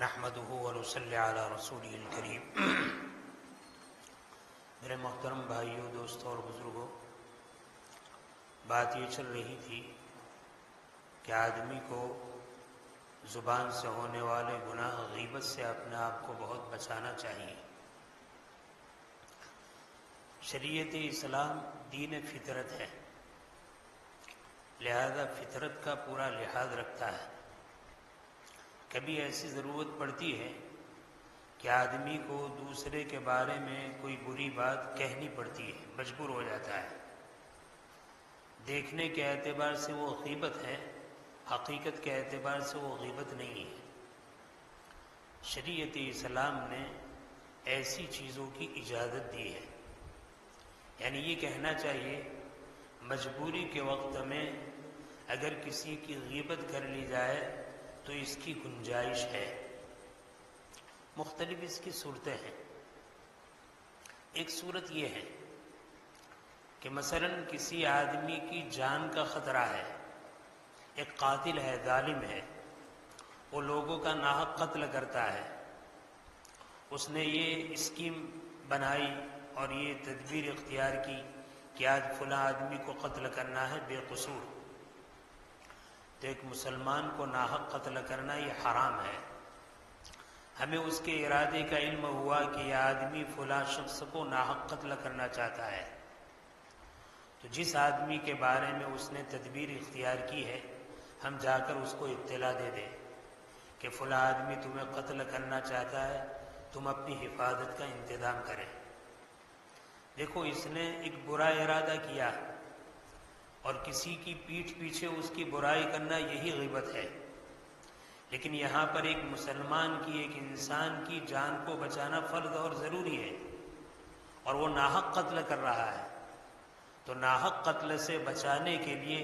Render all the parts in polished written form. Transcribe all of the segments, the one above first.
نحمده ونصلی علی رسوله الکریم۔ میرے محترم بھائیوں، دوستوں اور بزرگوں، بات یہ چل رہی تھی کہ آدمی کو زبان سے ہونے والے گناہ غیبت سے اپنے آپ کو بہت بچانا چاہیے۔ شریعت اسلام دین فطرت ہے، لہذا فطرت کا پورا لحاظ رکھتا ہے۔ کبھی ایسی ضرورت پڑتی ہے کہ آدمی کو دوسرے کے بارے میں کوئی بری بات کہنی پڑتی ہے، مجبور ہو جاتا ہے۔ دیکھنے کے اعتبار سے وہ غیبت ہے، حقیقت کے اعتبار سے وہ غیبت نہیں ہے۔ شریعت اسلام نے ایسی چیزوں کی اجازت دی ہے، یعنی یہ کہنا چاہیے مجبوری کے وقت میں اگر کسی کی غیبت کر لی جائے تو اس کی گنجائش ہے۔ مختلف اس کی صورتیں ہیں۔ ایک صورت یہ ہے کہ مثلا کسی آدمی کی جان کا خطرہ ہے، ایک قاتل ہے، ظالم ہے، وہ لوگوں کا ناحق قتل کرتا ہے۔ اس نے یہ اسکیم بنائی اور یہ تدبیر اختیار کی کہ آج فلاں آدمی کو قتل کرنا ہے بے قصور، تو ایک مسلمان کو ناحق قتل کرنا یہ حرام ہے۔ ہمیں اس کے ارادے کا علم ہوا کہ یہ آدمی فلاں شخص کو ناحق قتل کرنا چاہتا ہے، تو جس آدمی کے بارے میں اس نے تدبیر اختیار کی ہے ہم جا کر اس کو اطلاع دے دیں کہ فلاں آدمی تمہیں قتل کرنا چاہتا ہے، تم اپنی حفاظت کا انتظام کریں۔ دیکھو، اس نے ایک برا ارادہ کیا اور کسی کی پیٹھ پیچھے اس کی برائی کرنا یہی غیبت ہے، لیکن یہاں پر ایک مسلمان کی، ایک انسان کی جان کو بچانا فرض اور ضروری ہے، اور وہ ناحق قتل کر رہا ہے۔ تو ناحق قتل سے بچانے کے لیے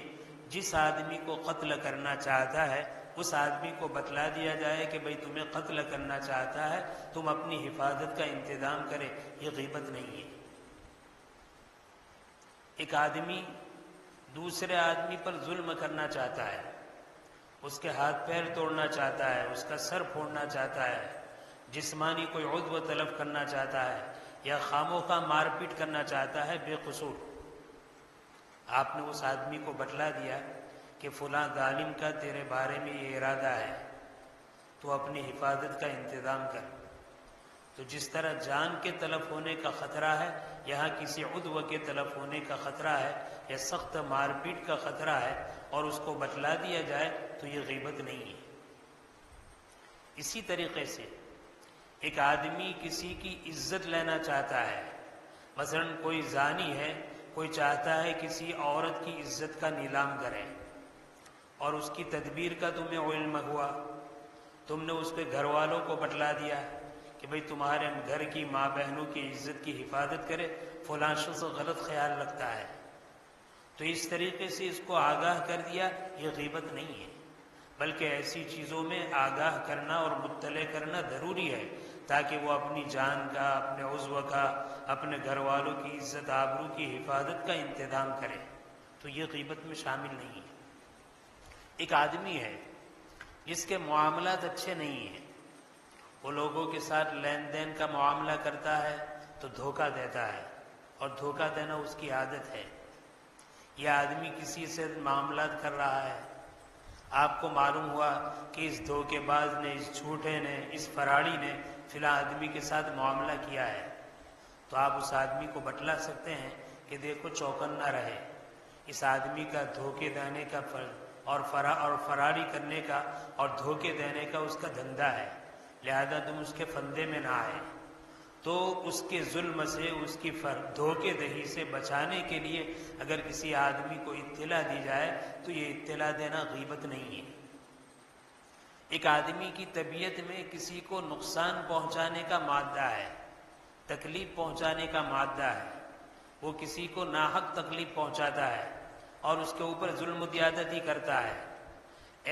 جس آدمی کو قتل کرنا چاہتا ہے اس آدمی کو بتلا دیا جائے کہ بھئی تمہیں قتل کرنا چاہتا ہے، تم اپنی حفاظت کا انتظام کرے، یہ غیبت نہیں ہے۔ ایک آدمی دوسرے آدمی پر ظلم کرنا چاہتا ہے، اس کے ہاتھ پیر توڑنا چاہتا ہے، اس کا سر پھوڑنا چاہتا ہے، جسمانی کوئی عضو تلف کرنا چاہتا ہے، یا خاموخواہ مار پیٹ کرنا چاہتا ہے بے قصور۔ آپ نے اس آدمی کو بتلا دیا کہ فلاں ظالم کا تیرے بارے میں یہ ارادہ ہے، تو اپنی حفاظت کا انتظام کر۔ تو جس طرح جان کے تلف ہونے کا خطرہ ہے، یہاں کسی عضو کے تلف ہونے کا خطرہ ہے یا سخت مار پیٹ کا خطرہ ہے اور اس کو بتلا دیا جائے تو یہ غیبت نہیں ہے۔ اسی طریقے سے ایک آدمی کسی کی عزت لینا چاہتا ہے، مثلا کوئی زانی ہے، کوئی چاہتا ہے کسی عورت کی عزت کا نیلام کرے، اور اس کی تدبیر کا تمہیں علم ہوا، تم نے اس کے گھر والوں کو بتلا دیا کہ بھئی تمہارے گھر کی ماں بہنوں کی عزت کی حفاظت کرے، فلاں شخص غلط خیال رکھتا ہے، تو اس طریقے سے اس کو آگاہ کر دیا، یہ غیبت نہیں ہے، بلکہ ایسی چیزوں میں آگاہ کرنا اور مطلع کرنا ضروری ہے تاکہ وہ اپنی جان کا، اپنے عضو کا، اپنے گھر والوں کی عزت آبرو کی حفاظت کا انتظام کرے، تو یہ غیبت میں شامل نہیں ہے۔ ایک آدمی ہے جس کے معاملات اچھے نہیں ہیں، وہ لوگوں کے ساتھ لین دین کا معاملہ کرتا ہے تو دھوکہ دیتا ہے، اور دھوکہ دینا اس کی عادت ہے۔ یہ آدمی کسی سے معاملات کر رہا ہے، آپ کو معلوم ہوا کہ اس دھوکے باز نے، اس جھوٹے نے، اس فراڑی نے فلاں آدمی کے ساتھ معاملہ کیا ہے، تو آپ اس آدمی کو بتلا سکتے ہیں کہ دیکھو چوکن نہ رہے، اس آدمی کا دھوکے دینے کا اور فراری کرنے کا اور دھوکے دینے کا اس کا دھندا ہے، لہذا تم اس کے فندے میں نہ آئے۔ تو اس کے ظلم سے، اس کی دھوکے دہی سے بچانے کے لیے اگر کسی آدمی کو اطلاع دی جائے تو یہ اطلاع دینا غیبت نہیں ہے۔ ایک آدمی کی طبیعت میں کسی کو نقصان پہنچانے کا مادہ ہے، تکلیف پہنچانے کا مادہ ہے، وہ کسی کو ناحق تکلیف پہنچاتا ہے اور اس کے اوپر ظلم و زیادتی کرتا ہے،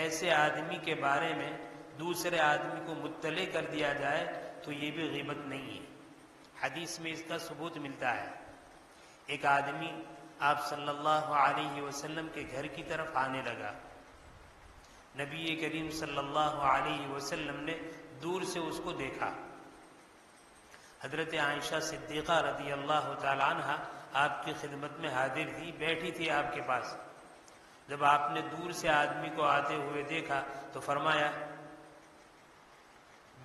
ایسے آدمی کے بارے میں دوسرے آدمی کو مطلع کر دیا جائے تو یہ بھی غیبت نہیں ہے۔ حدیث میں اس کا ثبوت ملتا ہے۔ ایک آدمی آپ صلی اللہ علیہ وسلم کے گھر کی طرف آنے لگا، نبی کریم صلی اللہ علیہ وسلم نے دور سے اس کو دیکھا۔ حضرت عائشہ صدیقہ رضی اللہ تعالی عنہ آپ کی خدمت میں حاضر تھی، بیٹھی تھی آپ کے پاس۔ جب آپ نے دور سے آدمی کو آتے ہوئے دیکھا تو فرمایا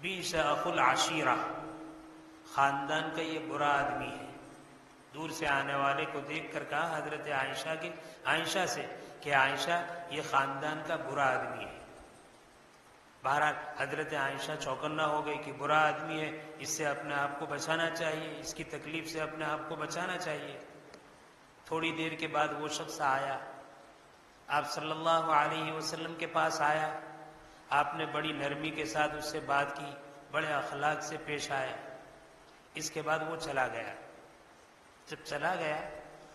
بیش اخو العشیرہ، خاندان کا یہ برا آدمی ہے۔ دور سے آنے والے کو دیکھ کر کہا حضرت عائشہ سے کہ عائشہ یہ خاندان کا برا آدمی ہے۔ بہرحال حضرت عائشہ چوکنا ہو گئی کہ برا آدمی ہے، اس سے اپنے آپ کو بچانا چاہیے، اس کی تکلیف سے اپنے آپ کو بچانا چاہیے۔ تھوڑی دیر کے بعد وہ شخص آیا، آپ صلی اللہ علیہ وسلم کے پاس آیا۔ آپ نے بڑی نرمی کے ساتھ اس سے بات کی، بڑے اخلاق سے پیش آئے۔ اس کے بعد وہ چلا گیا۔ جب چلا گیا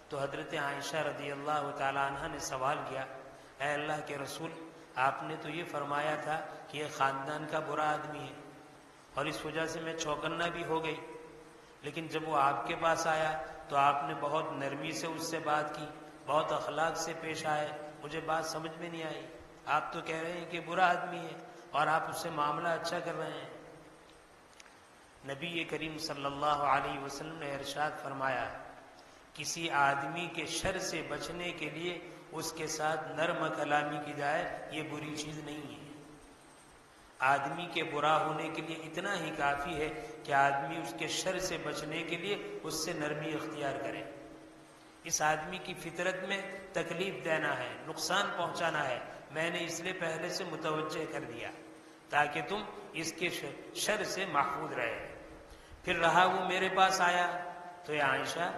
تو حضرت عائشہ رضی اللہ تعالی عنہ نے سوال کیا، اے اللہ کے رسول، آپ نے تو یہ فرمایا تھا کہ یہ خاندان کا برا آدمی ہے، اور اس وجہ سے میں چوکنا بھی ہو گئی، لیکن جب وہ آپ کے پاس آیا تو آپ نے بہت نرمی سے اس سے بات کی، بہت اخلاق سے پیش آئے۔ مجھے بات سمجھ میں نہیں آئی، آپ تو کہہ رہے ہیں کہ برا آدمی ہے اور آپ اس سے معاملہ اچھا کر رہے ہیں۔ نبی کریم صلی اللہ علیہ وسلم نے ارشاد فرمایا، کسی آدمی کے شر سے بچنے کے لیے اس کے ساتھ نرم کلامی کی جائے، یہ بری چیز نہیں ہے۔ آدمی کے برا ہونے کے لیے اتنا ہی کافی ہے کہ آدمی اس کے شر سے بچنے کے لیے اس سے نرمی اختیار کرے۔ اس آدمی کی فطرت میں تکلیف دینا ہے، نقصان پہنچانا ہے، میں نے اس لیے پہلے سے متوجہ کر دیا تاکہ تم اس کے شر سے محفوظ رہے۔ پھر رہا وہ میرے پاس آیا تو اے عائشہ،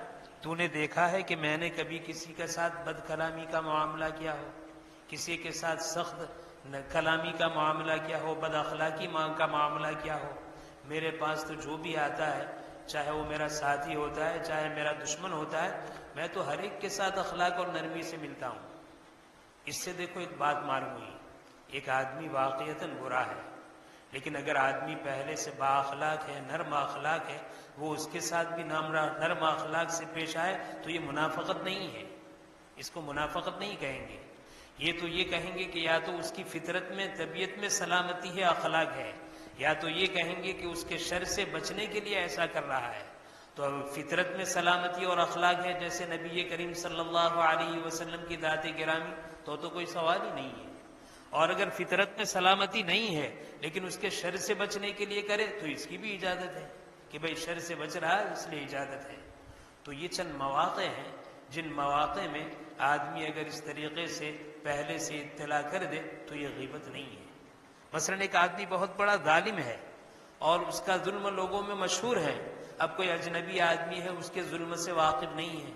تو نے دیکھا ہے کہ میں نے کبھی کسی کے ساتھ بد کلامی کا معاملہ کیا ہو، کسی کے ساتھ سخت کلامی کا معاملہ کیا ہو، بد اخلاقی کا معاملہ کیا ہو؟ میرے پاس تو جو بھی آتا ہے، چاہے وہ میرا ساتھی ہوتا ہے، چاہے میرا دشمن ہوتا ہے، میں تو ہر ایک کے ساتھ اخلاق اور نرمی سے ملتا ہوں۔ اس سے دیکھو ایک بات معلوم ہوئی، ایک آدمی واقعتاً برا ہے، لیکن اگر آدمی پہلے سے با اخلاق ہے، نرم اخلاق ہے، وہ اس کے ساتھ بھی نرم اخلاق سے پیش آئے تو یہ منافقت نہیں ہے، اس کو منافقت نہیں کہیں گے۔ یہ تو یہ کہیں گے کہ یا تو اس کی فطرت میں، طبیعت میں سلامتی ہے، اخلاق ہے، یا تو یہ کہیں گے کہ اس کے شر سے بچنے کے لیے ایسا کر رہا ہے۔ تو فطرت میں سلامتی اور اخلاق ہے جیسے نبی کریم صلی اللہ علیہ وسلم کی ذات گرامی، تو کوئی سوال ہی نہیں ہے۔ اور اگر فطرت میں سلامتی نہیں ہے لیکن اس کے شر سے بچنے کے لیے کرے تو اس کی بھی اجازت ہے کہ بھئی شر سے بچ رہا ہے اس لیے اجازت ہے۔ تو یہ چند مواقع ہیں جن مواقع میں آدمی اگر اس طریقے سے پہلے سے اطلاع کر دے تو یہ غیبت نہیں ہے۔ مثلا ایک آدمی بہت بڑا ظالم ہے اور اس کا ظلم لوگوں میں مشہور ہے، اب کوئی اجنبی آدمی ہے اس کے ظلم سے واقف نہیں ہے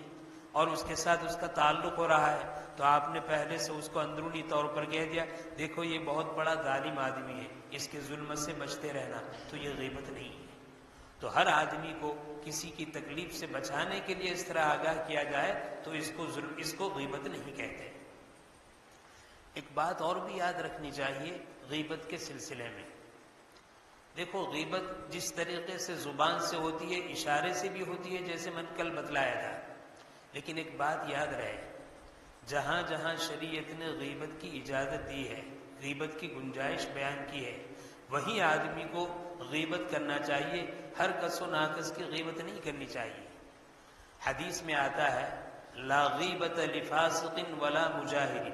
اور اس کے ساتھ اس کا تعلق ہو رہا ہے، تو آپ نے پہلے سے اس کو اندرونی طور پر کہہ دیا، دیکھو یہ بہت بڑا ظالم آدمی ہے، اس کے ظلم سے بچتے رہنا، تو یہ غیبت نہیں ہے۔ تو ہر آدمی کو کسی کی تکلیف سے بچانے کے لیے اس طرح آگاہ کیا جائے تو اس کو غیبت نہیں کہتے۔ ایک بات اور بھی یاد رکھنی چاہیے غیبت کے سلسلے میں، دیکھو غیبت جس طریقے سے زبان سے ہوتی ہے، اشارے سے بھی ہوتی ہے جیسے میں نے کل بتلایا تھا، لیکن ایک بات یاد رہے، جہاں جہاں شریعت نے غیبت کی اجازت دی ہے، غیبت کی گنجائش بیان کی ہے، وہیں آدمی کو غیبت کرنا چاہیے، ہر کس و ناکس کی غیبت نہیں کرنی چاہیے۔ حدیث میں آتا ہے لا غیبت لفاسق ولا مجاہر،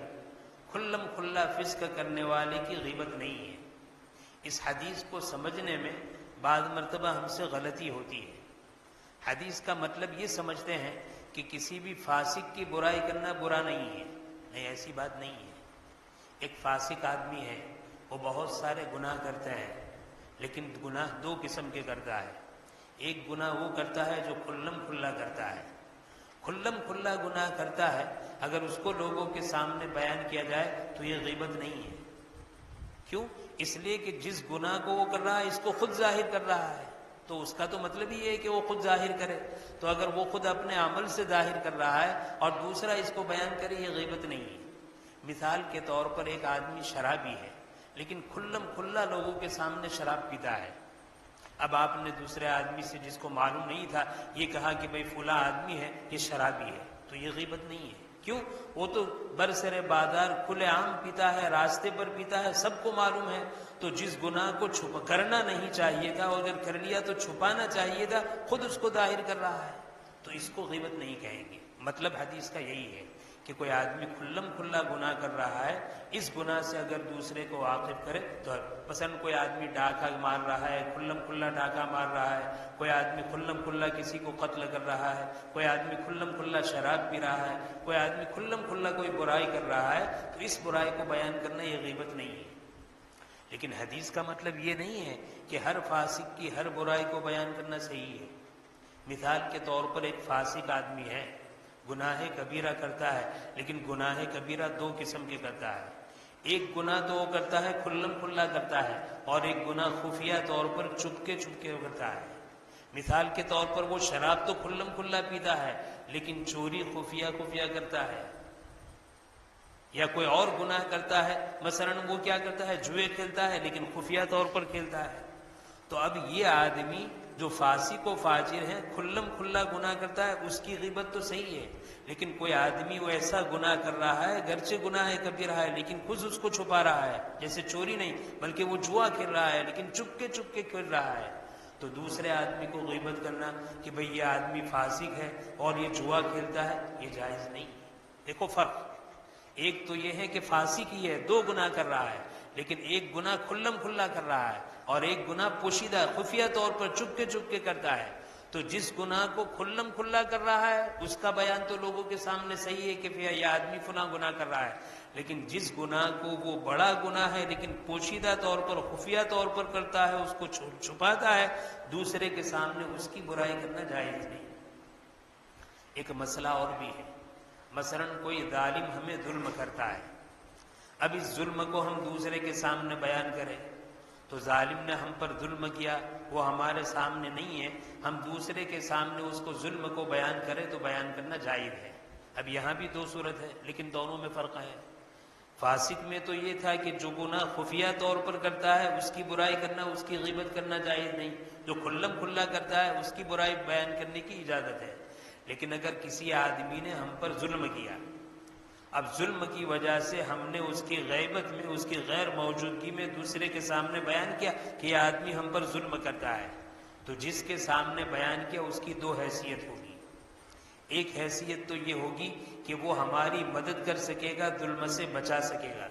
کھلم کھلا فسق کرنے والے کی غیبت نہیں ہے۔ اس حدیث کو سمجھنے میں بعض مرتبہ ہم سے غلطی ہوتی ہے۔ حدیث کا مطلب یہ سمجھتے ہیں کہ کسی بھی فاسق کی برائی کرنا برا نہیں ہے، نہیں، ایسی بات نہیں ہے۔ ایک فاسق آدمی ہے، وہ بہت سارے گناہ کرتے ہیں، لیکن گناہ دو قسم کے کرتا ہے۔ ایک گناہ وہ کرتا ہے جو کھلم کھلا کرتا ہے، کھلم کھلا گناہ کرتا ہے، اگر اس کو لوگوں کے سامنے بیان کیا جائے تو یہ غیبت نہیں ہے۔ کیوں؟ اس لیے کہ جس گناہ کو وہ کر رہا ہے اس کو خود ظاہر کر رہا ہے، تو اس کا تو مطلب ہی ہے کہ وہ خود ظاہر کرے، تو اگر وہ خود اپنے عمل سے ظاہر کر رہا ہے اور دوسرا اس کو بیان کرے، یہ غیبت نہیں ہے۔ مثال کے طور پر ایک آدمی شرابی ہے لیکن کھلم کھلا لوگوں کے سامنے شراب پیتا ہے، اب آپ نے دوسرے آدمی سے جس کو معلوم نہیں تھا یہ کہا کہ بھئی فلاں آدمی ہے یہ شرابی ہے، تو یہ غیبت نہیں ہے۔ کیوں؟ وہ تو برسر بازار کھلے عام پیتا ہے، راستے پر پیتا ہے، سب کو معلوم ہے۔ تو جس گناہ کو کرنا نہیں چاہیے تھا، اور اگر کر لیا تو چھپانا چاہیے تھا، خود اس کو ظاہر کر رہا ہے، تو اس کو غیبت نہیں کہیں گے۔ مطلب حدیث کا یہی ہے کہ کوئی آدمی کھلم کھلا گناہ کر رہا ہے، اس گناہ سے اگر دوسرے کو واقف کرے تو مثلا کوئی آدمی ڈاکہ مار رہا ہے، کھلم کھلا ڈاکہ مار رہا ہے، کوئی آدمی کھلم کھلا کسی کو قتل کر رہا ہے، کوئی آدمی کھلم کھلا شراب پی رہا ہے، کوئی آدمی کھلم کھلا کوئی برائی کر رہا ہے، تو اس برائی کو بیان کرنا یہ غیبت نہیں ہے۔ لیکن حدیث کا مطلب یہ نہیں ہے کہ ہر فاسق کی ہر برائی کو بیان کرنا صحیح ہے۔ مثال کے طور پر ایک فاسق آدمی ہے، گناہ کبیرہ کرتا ہے، لیکن گناہ کبیرہ دو قسم کے کرتا ہے۔ ایک گناہ تو وہ کرتا ہے کھلم کھلا کرتا ہے، اور ایک گناہ خفیہ طور پر چپکے چپکے کرتا ہے۔ مثال کے طور پر وہ شراب تو کھلم کھلا پیتا ہے، لیکن چوری خفیہ خفیہ کرتا ہے، یا کوئی اور گناہ کرتا ہے، مثلا وہ کیا کرتا ہے، جوئے کھیلتا ہے لیکن خفیہ طور پر کھیلتا ہے۔ تو اب یہ آدمی جو فاسق و فاجر ہے، کھلم کھلا گناہ کرتا ہے، اس کی غیبت تو صحیح ہے، لیکن کوئی آدمی وہ ایسا گناہ کر رہا ہے، گرچہ گناہ کبیرہ ہے لیکن خود اس کو چھپا رہا ہے، جیسے چوری نہیں بلکہ وہ جوا کھیل رہا ہے لیکن چپکے چپکے کھیل رہا ہے، تو دوسرے آدمی کو غیبت کرنا کہ بھئی یہ آدمی فاسق ہے اور یہ جوا کھیلتا ہے، یہ جائز نہیں۔ دیکھو فرق، ایک تو یہ ہے کہ فاسق ہی ہے، دو گناہ کر رہا ہے، لیکن ایک گناہ کھلم کھلا کر رہا ہے اور ایک گناہ پوشیدہ خفیہ طور پر چپکے چپکے کرتا ہے۔ تو جس گناہ کو کھلم کھلا کر رہا ہے اس کا بیان تو لوگوں کے سامنے صحیح ہے کہ یہ آدمی فلاں گناہ کر رہا ہے، لیکن جس گناہ کو وہ بڑا گناہ ہے لیکن پوشیدہ طور پر خفیہ طور پر کرتا ہے، اس کو چھپاتا ہے دوسرے کے سامنے، اس کی برائی کرنا جائز نہیں۔ ایک مسئلہ اور بھی ہے، مثلا کوئی ظالم ہمیں ظلم کرتا ہے، اب اس ظلم کو ہم دوسرے کے سامنے بیان کریں تو ظالم نے ہم پر ظلم کیا، وہ ہمارے سامنے نہیں ہے، ہم دوسرے کے سامنے اس کو ظلم کو بیان کریں تو بیان کرنا جائز ہے۔ اب یہاں بھی دو صورت ہے لیکن دونوں میں فرق ہے۔ فاسق میں تو یہ تھا کہ جو گناہ خفیہ طور پر کرتا ہے اس کی برائی کرنا، اس کی غیبت کرنا جائز نہیں، جو کھلم کھلا کرتا ہے اس کی برائی بیان کرنے کی اجازت ہے۔ لیکن اگر کسی آدمی نے ہم پر ظلم کیا، اب ظلم کی وجہ سے ہم نے اس کی غیبت میں، اس کی غیر موجودگی میں دوسرے کے سامنے بیان کیا کہ یہ آدمی ہم پر ظلم کرتا ہے، تو جس کے سامنے بیان کیا اس کی دو حیثیت ہوگی۔ ایک حیثیت تو یہ ہوگی کہ وہ ہماری مدد کر سکے گا، ظلم سے بچا سکے گا۔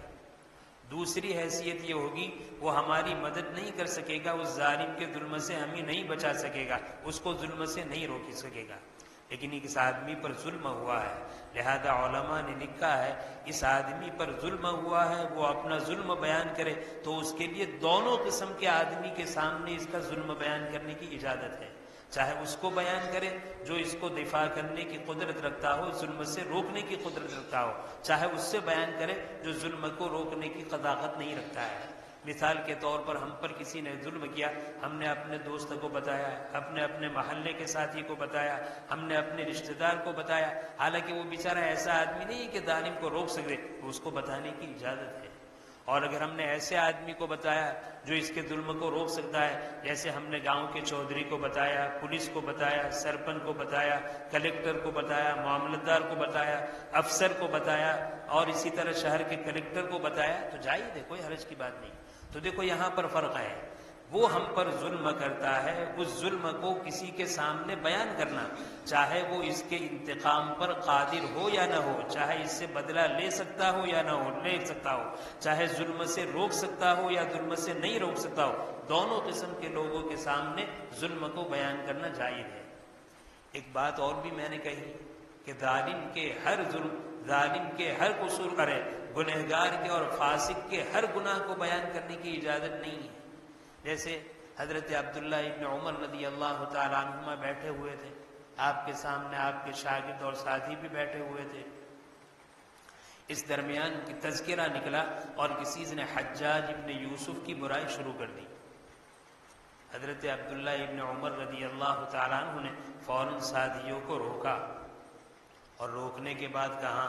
دوسری حیثیت یہ ہوگی وہ ہماری مدد نہیں کر سکے گا، اس ظالم کے ظلم سے ہمیں نہیں بچا سکے گا، اس کو ظلم سے نہیں روک سکے گا۔ لیکن اس آدمی پر ظلم ہوا ہے، لہذا علماء نے لکھا ہے اس آدمی پر ظلم ہوا ہے، وہ اپنا ظلم بیان کرے تو اس کے لیے دونوں قسم کے آدمی کے سامنے اس کا ظلم بیان کرنے کی اجازت ہے، چاہے اس کو بیان کرے جو اس کو دفاع کرنے کی قدرت رکھتا ہو، ظلم سے روکنے کی قدرت رکھتا ہو، چاہے اس سے بیان کرے جو ظلم کو روکنے کی طاقت نہیں رکھتا ہے۔ مثال کے طور پر ہم پر کسی نے ظلم کیا، ہم نے اپنے دوست کو بتایا، ہم نے اپنے محلے کے ساتھی کو بتایا، ہم نے اپنے رشتہ دار کو بتایا، حالانکہ وہ بیچارہ ایسا آدمی نہیں ہے کہ ظالم کو روک سکے، اس کو بتانے کی اجازت ہے۔ اور اگر ہم نے ایسے آدمی کو بتایا جو اس کے ظلم کو روک سکتا ہے، جیسے ہم نے گاؤں کے چودھری کو بتایا، پولیس کو بتایا، سرپنچ کو بتایا، کلکٹر کو بتایا، معاملتدار کو بتایا، افسر کو بتایا، اور اسی طرح شہر کے کلکٹر کو بتایا، تو جائز ہے، کوئی حرج کی بات نہیں۔ تو دیکھو یہاں پر فرق ہے، وہ ہم پر ظلم کرتا ہے، اس ظلم کو کسی کے سامنے بیان کرنا، چاہے وہ اس کے انتقام پر قادر ہو یا نہ ہو، چاہے اس سے بدلہ لے سکتا ہو یا نہ ہو لے سکتا ہو، چاہے ظلم سے روک سکتا ہو یا ظلم سے نہیں روک سکتا ہو، دونوں قسم کے لوگوں کے سامنے ظلم کو بیان کرنا جائز ہے۔ ایک بات اور بھی میں نے کہی کہ ظالم کے ہر ظلم، ظالم کے ہر قصور کرے، گنہگار کے اور فاسق کے ہر گناہ کو بیان کرنے کی اجازت نہیں ہے۔ جیسے حضرت عبداللہ ابن عمر رضی اللہ تعالیٰ عنہما بیٹھے ہوئے تھے، آپ کے سامنے آپ کے شاگرد اور ساتھی بھی بیٹھے ہوئے تھے، اس درمیان کی تذکرہ نکلا اور کسی نے حجاج ابن یوسف کی برائی شروع کر دی۔ حضرت عبداللہ ابن عمر رضی اللہ تعالیٰ عنہ نے فوراً ساتھیوں کو روکا، اور روکنے کے بعد کہا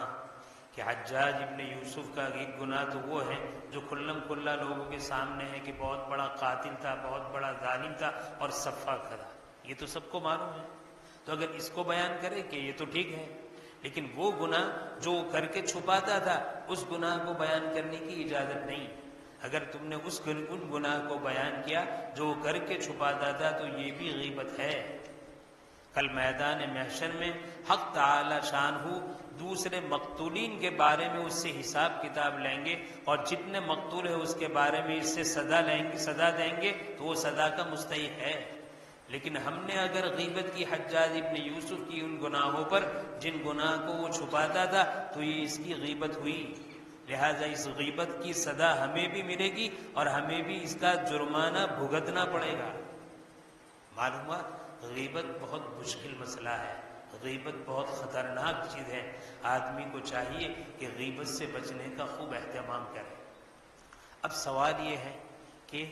کہ حجاج ابن یوسف کا ایک گناہ تو وہ ہے جو کھلم کھلا لوگوں کے سامنے ہے کہ بہت بڑا قاتل تھا، بہت بڑا ظالم تھا اور سفاک تھا، یہ تو سب کو معلوم ہے، تو اگر اس کو بیان کرے کہ یہ تو ٹھیک ہے، لیکن وہ گناہ جو کر کے چھپاتا تھا اس گناہ کو بیان کرنے کی اجازت نہیں۔ اگر تم نے ان گناہ کو بیان کیا جو کر کے چھپاتا تھا تو یہ بھی غیبت ہے۔ کل میدان محشر میں حق تعالی شانہ دوسرے مقتولین کے بارے میں اس سے حساب کتاب لیں گے، اور جتنے مقتول ہیں اس کے بارے میں اس سے سزا دیں گے تو وہ سزا کا مستحق ہے۔ لیکن ہم نے اگر غیبت کی حجاج ابن یوسف کی ان گناہوں پر جن گناہ کو وہ چھپاتا تھا تو یہ اس کی غیبت ہوئی، لہذا اس غیبت کی سزا ہمیں بھی ملے گی اور ہمیں بھی اس کا جرمانہ بھگتنا پڑے گا۔ معلوم ہوا غیبت بہت مشکل مسئلہ ہے، غیبت بہت خطرناک چیز ہے۔ آدمی کو چاہیے کہ غیبت سے بچنے کا خوب اہتمام کرے۔ اب سوال یہ ہے کہ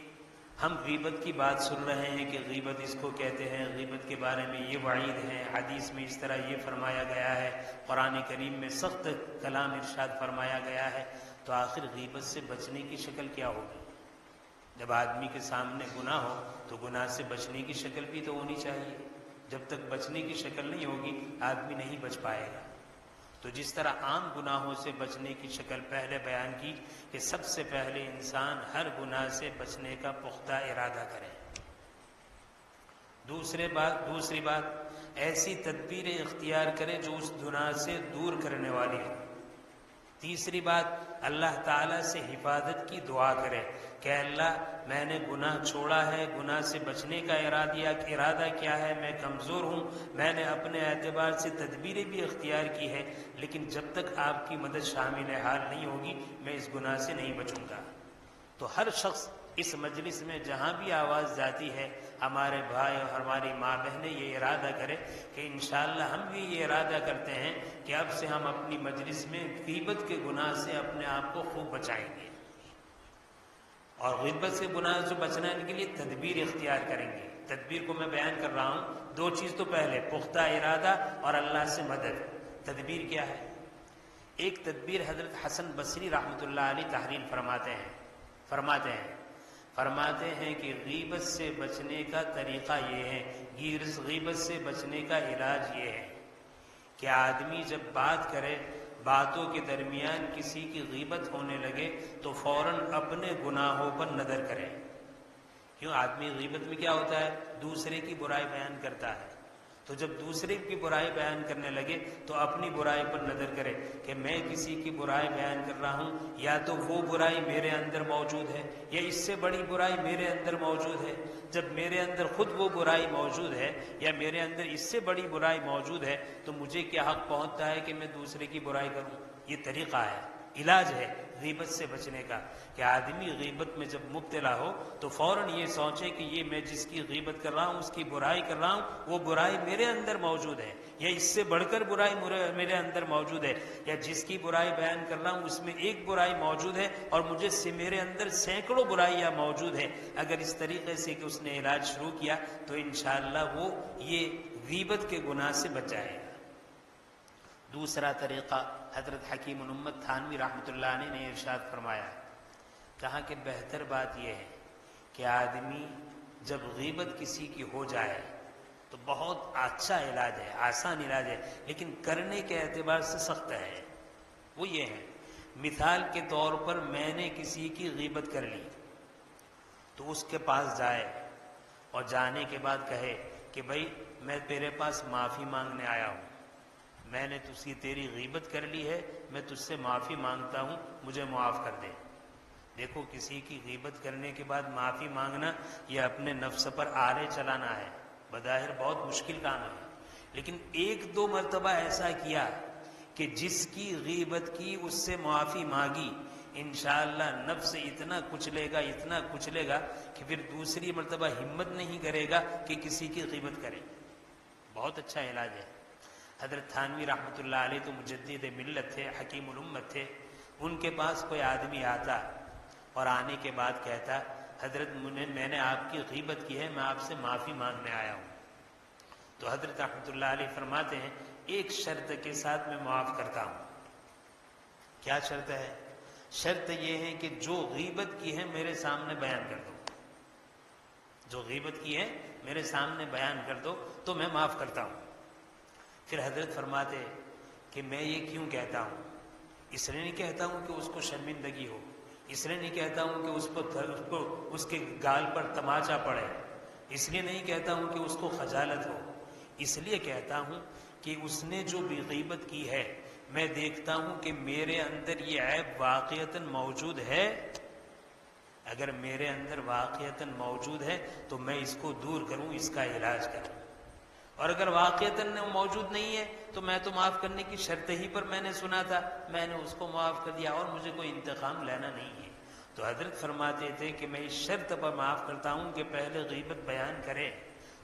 ہم غیبت کی بات سن رہے ہیں کہ غیبت اس کو کہتے ہیں، غیبت کے بارے میں یہ وعید ہے، حدیث میں اس طرح یہ فرمایا گیا ہے، قرآن کریم میں سخت کلام ارشاد فرمایا گیا ہے، تو آخر غیبت سے بچنے کی شکل کیا ہوگی؟ جب آدمی کے سامنے گناہ ہو تو گناہ سے بچنے کی شکل بھی تو ہونی چاہیے۔ جب تک بچنے کی شکل نہیں ہوگی آدمی نہیں بچ پائے گا۔ تو جس طرح عام گناہوں سے بچنے کی شکل پہلے بیان کی کہ سب سے پہلے انسان ہر گناہ سے بچنے کا پختہ ارادہ کرے۔ دوسری بات ایسی تدبیریں اختیار کرے جو اس گناہ سے دور کرنے والی ہو۔ تیسری بات اللہ تعالیٰ سے حفاظت کی دعا کرے کہ اللہ میں نے گناہ چھوڑا ہے، گناہ سے بچنے کا ارادہ کیا ہے، میں کمزور ہوں، میں نے اپنے اعتبار سے تدبیریں بھی اختیار کی ہے، لیکن جب تک آپ کی مدد شامل حال نہیں ہوگی میں اس گناہ سے نہیں بچوں گا۔ تو ہر شخص اس مجلس میں جہاں بھی آواز جاتی ہے، ہمارے بھائی اور ہماری ماں بہنیں یہ ارادہ کرے کہ انشاءاللہ ہم بھی یہ ارادہ کرتے ہیں کہ اب سے ہم اپنی مجلس میں غیبت کے گناہ سے اپنے آپ کو خوب بچائیں گے، اور غیبت سے گناہ سے بچنے کے لیے تدبیر اختیار کریں گے۔ تدبیر کو میں بیان کر رہا ہوں، دو چیز تو پہلے پختہ ارادہ اور اللہ سے مدد۔ تدبیر کیا ہے؟ ایک تدبیر حضرت حسن بصری رحمۃ اللہ علیہ تحریر فرماتے ہیں کہ غیبت سے بچنے کا طریقہ یہ ہے، غیبت سے بچنے کا علاج یہ ہے کہ آدمی جب بات کرے، باتوں کے درمیان کسی کی غیبت ہونے لگے تو فوراً اپنے گناہوں پر نظر کرے۔ کیوں؟ آدمی غیبت میں کیا ہوتا ہے؟ دوسرے کی برائی بیان کرتا ہے، تو جب دوسرے کی برائی بیان کرنے لگے تو اپنی برائی پر نظر کرے کہ میں کسی کی برائی بیان کر رہا ہوں، یا تو وہ برائی میرے اندر موجود ہے یا اس سے بڑی برائی میرے اندر موجود ہے۔ جب میرے اندر خود وہ برائی موجود ہے یا میرے اندر اس سے بڑی برائی موجود ہے تو مجھے کیا حق پہنچتا ہے کہ میں دوسرے کی برائی کروں؟ یہ طریقہ ہے، علاج ہے غیبت سے بچنے کا، کہ آدمی غیبت میں جب مبتلا ہو تو فوراً یہ سوچے کہ یہ میں جس کی غیبت کر رہا ہوں، اس کی برائی کر رہا ہوں، وہ برائی میرے اندر موجود ہے یا اس سے بڑھ کر برائی میرے اندر موجود ہے، یا جس کی برائی بیان کر رہا ہوں اس میں ایک برائی موجود ہے اور مجھے سے میرے اندر سینکڑوں برائیاں موجود ہیں۔ اگر اس طریقے سے کہ اس نے علاج شروع کیا تو انشاءاللہ وہ یہ غیبت کے گناہ سے بچ جائے گا۔ دوسرا طریقہ حضرت حکیم الامت تھانوی رحمۃ اللہ علیہ نے ارشاد فرمایا، کہا کہ بہتر بات یہ ہے کہ آدمی جب غیبت کسی کی ہو جائے تو بہت اچھا علاج ہے، آسان علاج ہے، لیکن کرنے کے اعتبار سے سخت ہے۔ وہ یہ ہے، مثال کے طور پر میں نے کسی کی غیبت کر لی تو اس کے پاس جائے اور جانے کے بعد کہے کہ بھائی میں تیرے پاس معافی مانگنے آیا ہوں، میں نے تجھ سے تیری غیبت کر لی ہے، میں تجھ سے معافی مانگتا ہوں، مجھے معاف کر دے۔ دیکھو کسی کی غیبت کرنے کے بعد معافی مانگنا یہ اپنے نفس پر آلے چلانا ہے، بظاہر بہت مشکل کام ہے، لیکن ایک دو مرتبہ ایسا کیا کہ جس کی غیبت کی اس سے معافی مانگی، انشاءاللہ نفس اتنا کچلے گا کہ پھر دوسری مرتبہ ہمت نہیں کرے گا کہ کسی کی غیبت کرے۔ بہت اچھا علاج ہے۔ حضرت تھانوی رحمۃ اللہ علیہ تو مجدد ملت تھے، حکیم الامت تھے، ان کے پاس کوئی آدمی آتا اور آنے کے بعد کہتا حضرت میں نے آپ کی غیبت کی ہے، میں آپ سے معافی مانگنے آیا ہوں، تو حضرت رحمۃ اللہ علیہ فرماتے ہیں ایک شرط کے ساتھ میں معاف کرتا ہوں۔ کیا شرط ہے؟ شرط یہ ہے کہ جو غیبت کی ہے میرے سامنے بیان کر دو، جو غیبت کی ہے میرے سامنے بیان کر دو تو میں معاف کرتا ہوں۔ پھر حضرت فرماتے کہ میں یہ کیوں کہتا ہوں. اس لیے نہیں کہتا ہوں کہ اس کو شرمندگی ہو، اس لیے نہیں کہتا ہوں کہ اس کے گال پر تماچا پڑے، اس لیے نہیں کہتا ہوں کہ اس کو خجالت ہو. اس لیے کہتا ہوں کہ اس نے جو بھی غیبت کی ہے میں دیکھتا ہوں کہ میرے اندر یہ عیب واقعتاً موجود ہے. اگر میرے اندر واقعتاً موجود ہے تو میں اس کو دور کروں، اس کا علاج کروں. اور اگر واقعتاً موجود نہیں ہے تو میں تو معاف کرنے کی شرط ہی پر میں نے سنا تھا، میں نے اس کو معاف کر دیا اور مجھے کوئی انتقام لینا نہیں ہے. تو حضرت فرماتے تھے کہ میں اس شرط پر معاف کرتا ہوں کہ پہلے غیبت بیان کرے.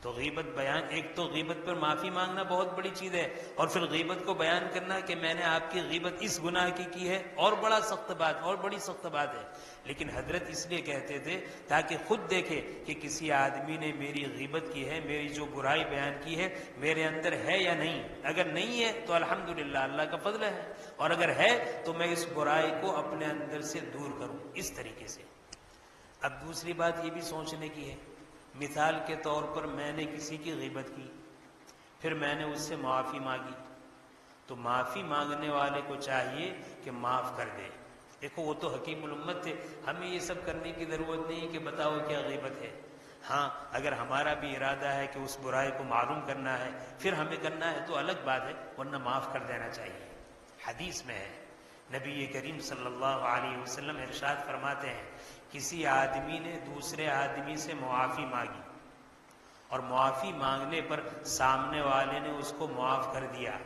تو غیبت بیان، ایک تو غیبت پر معافی مانگنا بہت بڑی چیز ہے، اور پھر غیبت کو بیان کرنا کہ میں نے آپ کی غیبت اس گناہ کی ہے، اور بڑا سخت بات، اور بڑی سخت بات ہے. لیکن حضرت اس لیے کہتے تھے تاکہ خود دیکھے کہ کسی آدمی نے میری غیبت کی ہے، میری جو برائی بیان کی ہے میرے اندر ہے یا نہیں. اگر نہیں ہے تو الحمدللہ اللہ کا فضل ہے، اور اگر ہے تو میں اس برائی کو اپنے اندر سے دور کروں اس طریقے سے. اب دوسری بات یہ بھی سوچنے کی ہے، مثال کے طور پر میں نے کسی کی غیبت کی، پھر میں نے اس سے معافی مانگی، تو معافی مانگنے والے کو چاہیے کہ معاف کر دے. دیکھو وہ تو حکیم الامت تھے، ہمیں یہ سب کرنے کی ضرورت نہیں کہ بتاؤ کیا غیبت ہے. ہاں اگر ہمارا بھی ارادہ ہے کہ اس برائی کو معلوم کرنا ہے پھر ہمیں کرنا ہے تو الگ بات ہے، ورنہ معاف کر دینا چاہیے. حدیث میں ہے، نبی کریم صلی اللہ علیہ وسلم ارشاد فرماتے ہیں کسی آدمی نے دوسرے آدمی سے معافی مانگی اور معافی مانگنے پر سامنے والے نے اس کو معاف کر دیا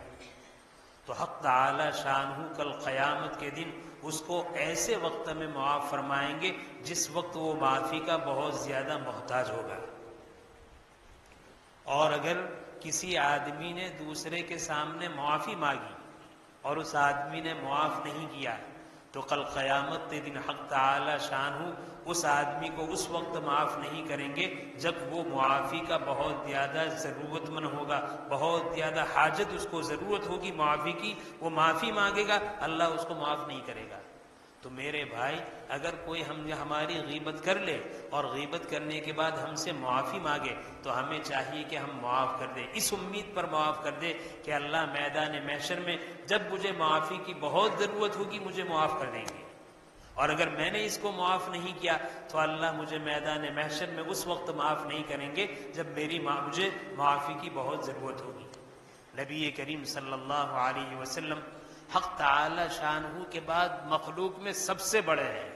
تو حق تعالی شانہ کل قیامت کے دن اس کو ایسے وقت میں معاف فرمائیں گے جس وقت وہ معافی کا بہت زیادہ محتاج ہوگا. اور اگر کسی آدمی نے دوسرے کے سامنے معافی مانگی اور اس آدمی نے معاف نہیں کیا تو کل قیامت کے دن حق تعالی شانہ اس آدمی کو اس وقت معاف نہیں کریں گے جب وہ معافی کا بہت زیادہ ضرورت مند ہوگا، بہت زیادہ حاجت اس کو ضرورت ہوگی معافی کی، وہ معافی مانگے گا اللہ اس کو معاف نہیں کرے گا. تو میرے بھائی اگر کوئی ہماری غیبت کر لے اور غیبت کرنے کے بعد ہم سے معافی مانگے تو ہمیں چاہیے کہ ہم معاف کر دیں، اس امید پر معاف کر دے کہ اللہ میدان محشر میں جب مجھے معافی کی بہت ضرورت ہوگی مجھے معاف کر دیں گے، اور اگر میں نے اس کو معاف نہیں کیا تو اللہ مجھے میدان محشر میں اس وقت معاف نہیں کریں گے جب مجھے معافی کی بہت ضرورت ہوگی. نبی کریم صلی اللہ علیہ وسلم حق تعالی شانہ کے بعد مخلوق میں سب سے بڑے ہیں.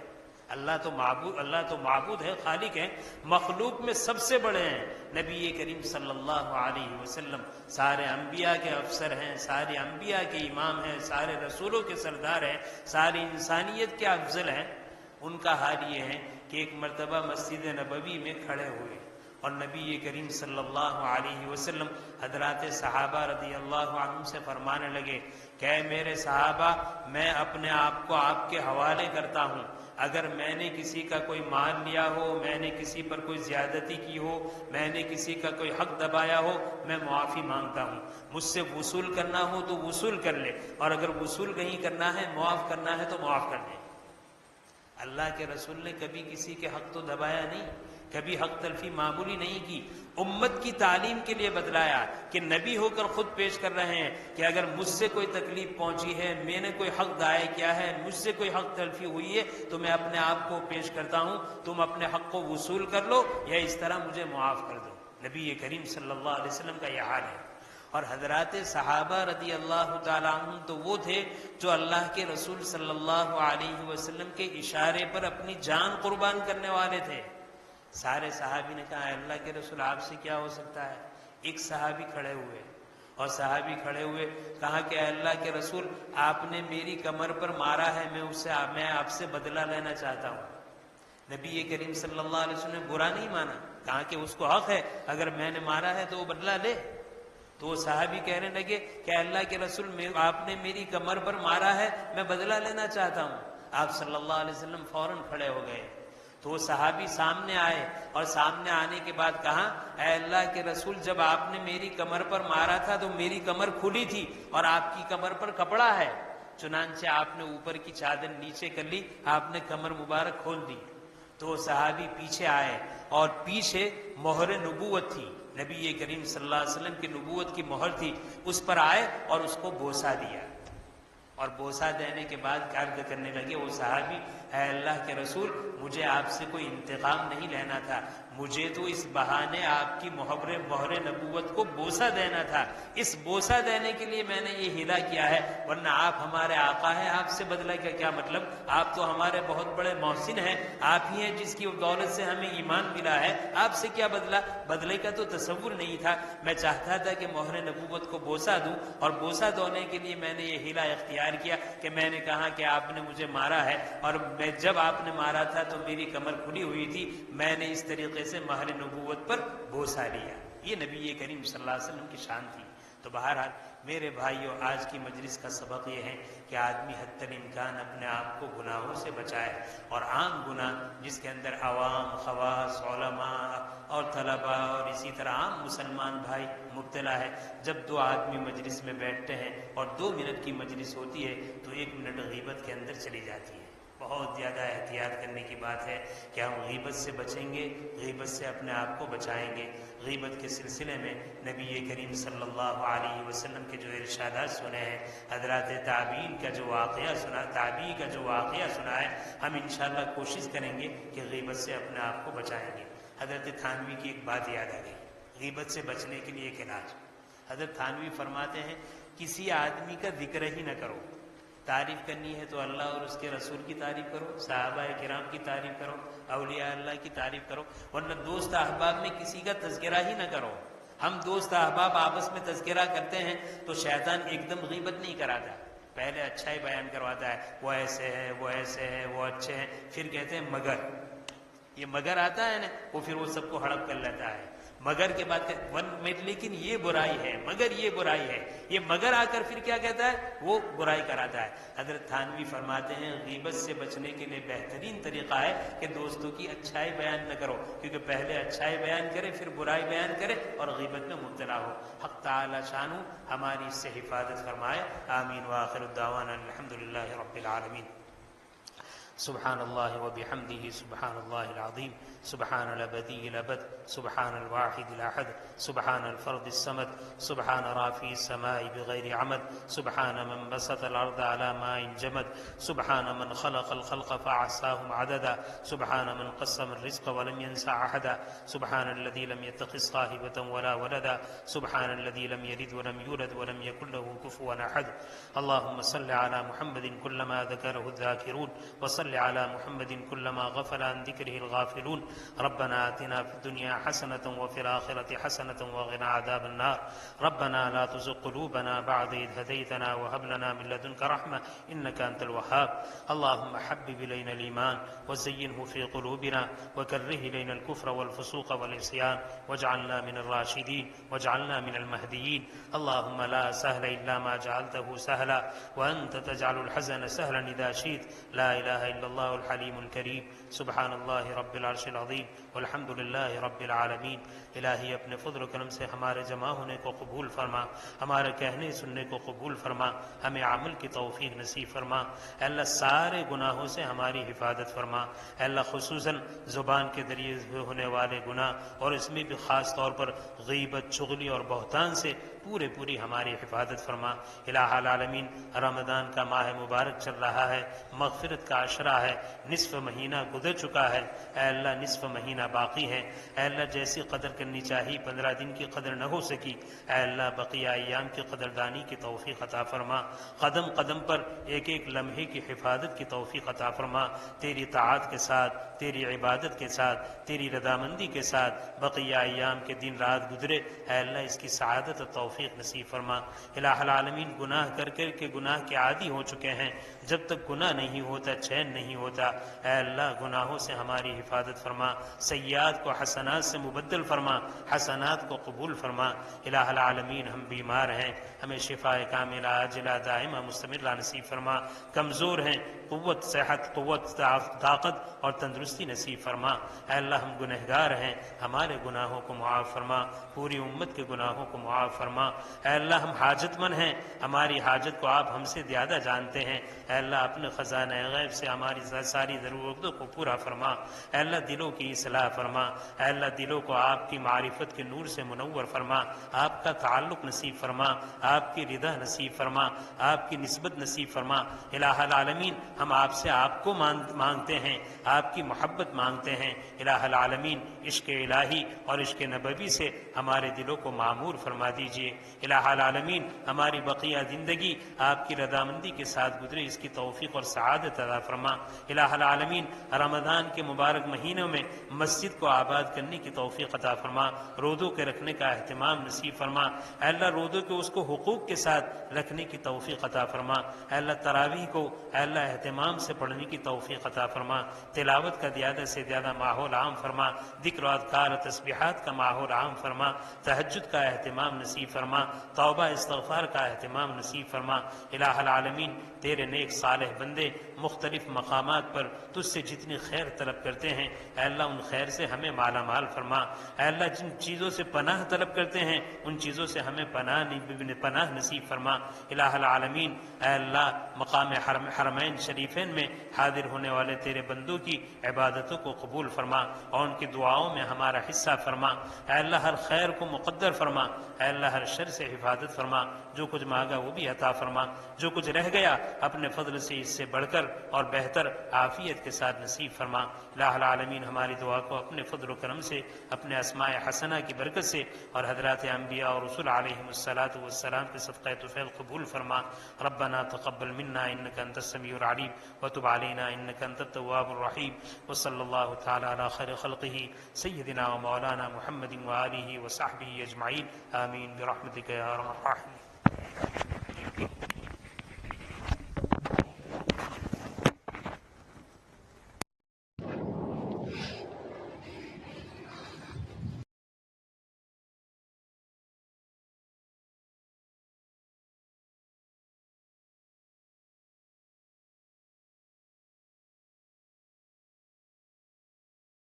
اللہ تو معبود ہے، خالق ہے، مخلوق میں سب سے بڑے ہیں. نبی کریم صلی اللہ علیہ وسلم سارے انبیاء کے افسر ہیں، سارے انبیاء کے امام ہیں، سارے رسولوں کے سردار ہیں، ساری انسانیت کے افضل ہیں. ان کا حال یہ ہے کہ ایک مرتبہ مسجد نبوی میں کھڑے ہوئے اور نبی کریم صلی اللہ علیہ وسلم حضرات صحابہ رضی اللہ عنہم سے فرمانے لگے کہ اے میرے صحابہ، میں اپنے آپ کو آپ کے حوالے کرتا ہوں، اگر میں نے کسی کا کوئی مال لیا ہو، میں نے کسی پر کوئی زیادتی کی ہو، میں نے کسی کا کوئی حق دبایا ہو، میں معافی مانگتا ہوں. مجھ سے وصول کرنا ہو تو وصول کر لے، اور اگر وصول نہیں کرنا ہے، معاف کرنا ہے تو معاف کر دے. اللہ کے رسول نے کبھی کسی کے حق تو دبایا نہیں، کبھی حق تلفی معمولی نہیں کی. امت کی تعلیم کے لیے بتلایا کہ نبی ہو کر خود پیش کر رہے ہیں کہ اگر مجھ سے کوئی تکلیف پہنچی ہے، میں نے کوئی حق ضائع کیا ہے، مجھ سے کوئی حق تلفی ہوئی ہے تو میں اپنے آپ کو پیش کرتا ہوں، تم اپنے حق کو وصول کر لو یا اس طرح مجھے معاف کر دو. نبی کریم صلی اللہ علیہ وسلم کا یہ حال ہے. اور حضرات صحابہ رضی اللہ تعالیٰ عنہ تو وہ تھے جو اللہ کے رسول صلی اللہ علیہ وسلم کے اشارے پر اپنی جان قربان کرنے والے تھے. سارے صحابی نے کہا اے اللہ کے رسول آپ سے کیا ہو سکتا ہے. ایک صحابی کھڑے ہوئے اور صحابی کھڑے ہوئے کہا کہ اے اللہ کے رسول آپ نے میری کمر پر مارا ہے، میں آپ سے بدلہ لینا چاہتا ہوں. نبی کریم صلی اللہ علیہ وسلم نے برا نہیں مانا، کہا کہ اس کو حق ہے، اگر میں نے مارا ہے تو وہ بدلہ لے. تو وہ صحابی کہنے لگے کہ اللہ کے رسول آپ نے میری کمر پر مارا ہے، میں بدلہ لینا چاہتا ہوں. آپ صلی اللہ علیہ وسلم فوراً کھڑے ہو گئے. تو وہ صحابی سامنے آئے اور سامنے آنے کے بعد کہا اے اللہ کے رسول جب آپ نے میری کمر پر مارا تھا تو میری کمر کھلی تھی اور آپ کی کمر پر کپڑا ہے، چنانچہ آپ نے اوپر کی چادر نیچے کر لی، آپ نے کمر مبارک کھول دی. تو صحابی پیچھے آئے اور پیچھے مہر نبوت تھی، نبی کریم صلی اللہ علیہ وسلم کی نبوت کی مہر تھی، اس پر آئے اور اس کو بوسہ دیا. اور بوسہ دینے کے بعد عرض کرنے لگے وہ صحابی، اے اللہ کے رسول، مجھے آپ سے کوئی انتقام نہیں لینا تھا، مجھے تو اس بہانے آپ کی مہر نبوت کو بوسہ دینا تھا، اس بوسہ دینے کے لیے میں نے یہ ہیلا کیا ہے، ورنہ آپ ہمارے آقا ہیں، آپ سے بدلہ کا کیا مطلب؟ آپ تو ہمارے بہت بڑے محسن ہیں، آپ ہی ہیں جس کی دولت سے ہمیں ایمان ملا ہے، آپ سے کیا بدلہ؟ بدلے کا تو تصور نہیں تھا، میں چاہتا تھا کہ مہر نبوت کو بوسہ دوں، اور بوسہ دونے کے لیے میں نے یہ ہیلا اختیار کیا کہ میں نے کہا کہ آپ نے مجھے مارا ہے، اور جب آپ نے مارا تھا تو میری کمر کھلی ہوئی تھی، میں نے اس طریقے سے مہر نبوت پر بوسہ لیا۔ یہ نبی کریم صلی اللہ علیہ وسلم کی شان تھی۔ تو بہرحال میرے بھائیوں، آج کی مجلس کا سبق یہ ہے کہ آدمی حتی الامکان اپنے آپ کو گناہوں سے بچائے، اور عام گناہ جس کے اندر عوام، خواص، علماء اور طلباء اور اسی طرح عام مسلمان بھائی مبتلا ہے۔ جب دو آدمی مجلس میں بیٹھتے ہیں اور 2 منٹ کی مجلس ہوتی ہے تو 1 منٹ غیبت کے اندر چلی جاتی ہے۔ بہت زیادہ احتیاط کرنے کی بات ہے کہ ہم غیبت سے بچیں گے، غیبت سے اپنے آپ کو بچائیں گے۔ غیبت کے سلسلے میں نبی کریم صلی اللہ علیہ وسلم کے جو ارشادات سنے ہیں، حضرات تابعین کا جو واقعہ سنا ہے، ہم انشاءاللہ کوشش کریں گے کہ غیبت سے اپنے آپ کو بچائیں گے۔ حضرت تھانوی کی ایک بات یاد آ گئی، غیبت سے بچنے کے لیے ایک علاج۔ حضرت تھانوی فرماتے ہیں کسی آدمی کا ذکر ہی نہ کرو، تعریف کرنی ہے تو اللہ اور اس کے رسول کی تعریف کرو، صحابہ کرام کی تعریف کرو، اولیاء اللہ کی تعریف کرو، ورنہ دوست احباب میں کسی کا تذکرہ ہی نہ کرو۔ ہم دوست احباب آپس میں تذکرہ کرتے ہیں تو شیطان ایک دم غیبت نہیں کراتا، پہلے اچھا ہی بیان کرواتا ہے، وہ ایسے ہے، وہ ایسے ہے، وہ اچھے ہیں، پھر کہتے ہیں مگر، یہ مگر آتا ہے نا، وہ پھر وہ سب کو ہڑپ کر لیتا ہے، مگر کے بعد لیکن یہ برائی ہے، مگر یہ برائی ہے، یہ مگر آ کر پھر کیا کہتا ہے؟ وہ برائی کراتا ہے۔ حضرت تھانوی فرماتے ہیں غیبت سے بچنے کے لیے بہترین طریقہ ہے کہ دوستوں کی اچھائی بیان نہ کرو، کیونکہ پہلے اچھائی بیان کرے پھر برائی بیان کرے اور غیبت میں مبتلا ہو۔ حق تعالی شانو ہماری اس سے حفاظت فرمائے، آمین وآخر الدعوانا الحمدللہ رب العالمین۔ سبحان اللہ وبحمدہ سبحان اللہ العظیم، سبحان الابدی الابد، سبحان الواحد الاحد، سبحان الفرد الصمد، سبحان رافع السماء بغیر عمد، سبحان من بسط الارض على ماء جمد، سبحان من خلق الخلق فاحصاهم عددا، سبحان من قسم الرزق ولم ينس احدا، سبحان الذي لم يتخذ صاحبة ولا ولدا، سبحان الذي لم يلد ولم يولد ولم يكن له كفوا احد۔ اللهم صل على محمد كلما ذكره الذاكرون، وصل على محمد كلما غفل عن ذكره الغافلون۔ ربنا آتنا في الدنيا حسنة وفي الآخرة حسنة وقنا عذاب النار۔ ربنا لا تزغ قلوبنا بعد إذ هديتنا وهب لنا من لدنك رحمة إنك أنت الوهاب۔ اللهم حبب إلينا الإيمان وزينه في قلوبنا وكره إلينا الكفر والفسوق والعصيان واجعلنا من الراشدين واجعلنا من المهديين۔ اللهم لا سهل إلا ما جعلته سهلا وأنت تجعل الحزن سهلا إذا شئت۔ لا إله إلا الله الحليم الكريم، سبحان اللہ رب العرش العظیم، والحمد للہ رب العالمین۔ الہی اپنے فضل و کرم سے ہمارے جمع ہونے کو قبول فرما، ہمارے کہنے سننے کو قبول فرما، ہمیں عمل کی توفیق نصیب فرما۔ اے اللہ سارے گناہوں سے ہماری حفاظت فرما۔ اے اللہ خصوصاً زبان کے ذریعے ہونے والے گناہ اور اس میں بھی خاص طور پر غیبت، چغلی اور بہتان سے پوری ہماری حفاظت فرما۔ الہ العالمین، رمضان کا ماہ مبارک چل رہا ہے، مغفرت کا عشرہ ہے، نصف مہینہ گزر چکا ہے، اے اللہ نصف مہینہ باقی ہے۔ اے اللہ جیسی قدر کرنی چاہیے 15 دن کی قدر نہ ہو سکی، اے اللہ بقیہ ایام کی قدردانی کی توفیق عطا فرما۔ قدم قدم پر ایک ایک لمحے کی حفاظت کی توفیق عطا فرما۔ تیری طاعت کے ساتھ، تیری عبادت کے ساتھ، تیری رضامندی کے ساتھ بقیہ ایام کے دن رات گزرے، اے اللہ اس کی سعادت اور توفیق نصیب فرما۔ الہ العالمین، گناہ کر کر کے گناہ کے عادی ہو چکے ہیں، جب تک گناہ نہیں ہوتا چین نہیں ہوتا۔ اے اللہ گناہوں سے ہماری حفاظت فرما، سیئات کو حسنات سے مبدل فرما، حسنات کو قبول فرما۔ الہ العالمین، ہم بیمار ہیں، ہمیں شفاء کاملہ عاجلہ دائمہ مستمرہ نصیب فرما۔ کمزور ہیں، قوت صحت، قوت طاقت اور تندرستی نصیب فرما۔ اے اللہ ہم گنہگار ہیں، ہمارے گناہوں کو معاف فرما، پوری امت کے گناہوں کو معاف فرما۔ اے اللہ ہم حاجت مند ہیں، ہماری حاجت کو آپ ہم سے زیادہ جانتے ہیں۔ اے اللہ اپنے خزانہ غیب سے ہماری ساری ضرورتوں کو پورا فرما، اے اللہ دلوں کی اصلاح فرما، اے اللہ دلوں کو آپ کی معرفت کے نور سے منور فرما، آپ کا تعلق نصیب فرما، آپ کی رضا نصیب فرما، آپ کی نسبت نصیب فرما۔ الہ العالمین ہم آپ سے آپ کو مانگتے ہیں، آپ کی محبت مانگتے ہیں۔ الہ العالمین عشق الہی اور عشق نبوی سے ہمارے دلوں کو معمور فرما دیجئے۔ الہ العالمین ہماری بقیہ زندگی آپ کی رضامندی کے ساتھ گزرے، اس کی توفیق اور سعادت عطا فرما۔ الہ العالمین رمضان کے مبارک مہینوں میں مسجد کو آباد کرنے کی توفیق عطا فرما، روزوں کے رکھنے کا اہتمام نصیب فرما۔ اے اللہ روزوں کے اس کو حقوق کے ساتھ رکھنے کی توفیق عطا فرما۔ اے اللہ تراویح کو اے اللہ اہتمام سے پڑھنے کی توفیق عطا فرما، تلاوت کا زیادہ سے زیادہ ماحول عام فرما، ذکر و اذکار تسبیحات کا ماحول عام فرما، تہجد کا اہتمام نصیب فرما، توبہ استغفار کا اہتمام نصیب فرما۔ الہ العالمین تیرے نیک صالح بندے مختلف مقامات پر تجھ سے جتنی خیر طلب کرتے ہیں اے اللہ ان خیر سے ہمیں مالا مال فرما۔ اے اللہ جن چیزوں سے پناہ طلب کرتے ہیں ان چیزوں سے ہمیں پناہ نصیب فرما۔ الہ العالمین اے اللہ مقام حرمین شریفین میں حاضر ہونے والے تیرے بندوں کی عبادتوں کو قبول فرما اور ان کی دعاؤں میں ہمارا حصہ فرما۔ اے اللہ ہر خیر کو مقدر فرما، اے اللہ ہر شر سے حفاظت فرما، جو کچھ مانگا وہ بھی عطا فرما، جو کچھ رہ گیا اپنے فضل سے اس سے بڑھ کر اور بہتر عافیت کے ساتھ نصیب فرما۔ الہ العالمین ہماری دعا کو اپنے فضل و کرم سے، اپنے اسماء حسنہ کی برکت سے اور حضرات انبیاء اور رسول علیہم الصلاۃ والسلام کے صدقہ طفیل قبول فرما۔ ربنا تقبل منا انک انت السمیع العلیم وتب علینا انک انت التواب الرحیم، وصلی اللہ تعالی علی خیر خلقہ سیدنا و مولانا محمد وآلہ وصحبہ اجمعین، آمین برحمتک یا ارحم الراحمین۔